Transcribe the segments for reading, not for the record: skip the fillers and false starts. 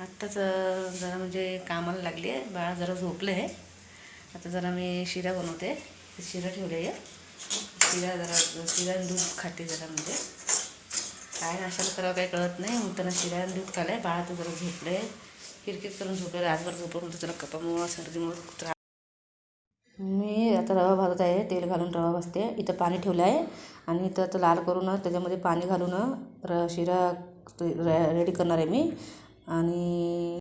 आत्ताच जरा म्हणजे कामाला लागली आहे. बाळ जरा झोपलं आहे. आता जरा मी शिरा बनवते. शिरा ठेवले आहे. शिरा आणि दूध खाते जरा, म्हणजे काय नाश्त्याला करावं काही कळत नाही. मग त्यांना शिरा आणि दूध खाल्लं आहे. बाळ तर जरा झोपलं आहे. किरकिर करून झोपलं. रातभर झोपलं म्हणतो. जरा कपामुळं सर्दीमुळं त्रास. मी आता रवा भाजत आहे. तेल घालून रवा भाजते. इथं पाणी ठेवलं आहे आणि इथं आता लाल करून त्याच्यामध्ये पाणी घालून शिरा रेडी करणार आहे मी. आणि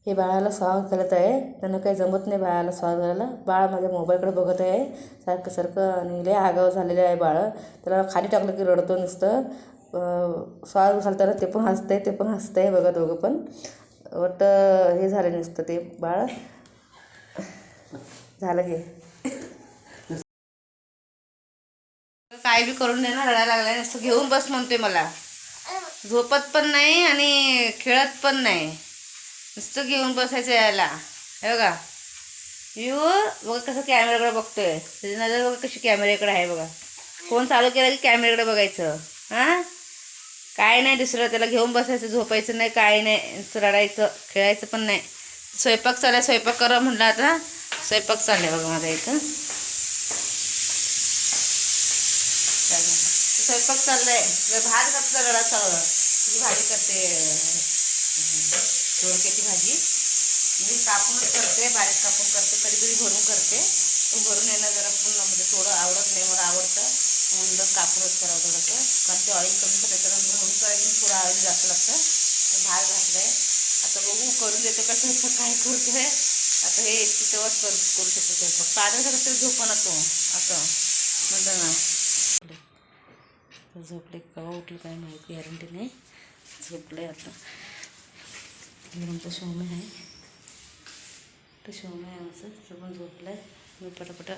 हे बाळाला स्वाद घालत आहे. त्यांना काही जमत नाही बाळाला स्वाद घालायला. बाळ माझ्या मोबाईलकडे बघत आहे सारखं आणि लय आगाव झालेलं आहे बाळ. त्याला खाली टाकलं की रडतो नुसतं. स्वाद घालताना ते पण हसतंय बघा दोघं पण. वाटतं हे झालं नुसतं ते बाळ झालं की काय बी करून दे ना. रडायला लागलाय नुसतं. घेऊन बस म्हणतोय मला. झोपत पण नाही आणि खेळत पण नाही. नुसतं घेऊन बसायचं यायला. हे बघा बघा कसं कॅमेऱ्याकडे बघतोय. त्याची नजर बघा कशी कॅमेऱ्याकडे आहे बघा. फोन चालू केला की कॅमेऱ्याकडे बघायचं. हां, काय नाही दुसरं. त्याला घेऊन बसायचं, झोपायचं नाही, काय नाही. नुसतं रडायचं, खेळायचं पण नाही. स्वयंपाक चाललाय. स्वयंपाक करा म्हटलं. आता स्वयंपाक चाललाय बघा माझा इथं. स्वयंपाक चाललाय. भात घातलं रडाचा. तुझी भाजी करते, दोडक्याची भाजी. मी कापूनच करते, बारीक कापून करते. कधी कधी भरून करते. भरून येणं जरा पुन्हा म्हणजे थोडं आवडत नाही. मला आवडतं म्हणून कापूनच करावं थोडंसं. कारण ते ऑइल कमी त्याच्यानं भरून करायचं. थोडं ऑइल जास्त लागतं. भात घातलंय. आता बघू करून देतो का स्वयंपाक काय करतोय. आता हे तेव्हाच करू शकतो स्वयंपाक. पाण्याचा कसं झोपणं तो असं म्हणतं ना. झोपले केव्हा उठलं काय माहिती, गॅरंटी नाही. झोपलं आता. आमचं शोमे आहे. तर शोमे आहे आमचं. तो पण झोपलं आहे. मी पटापट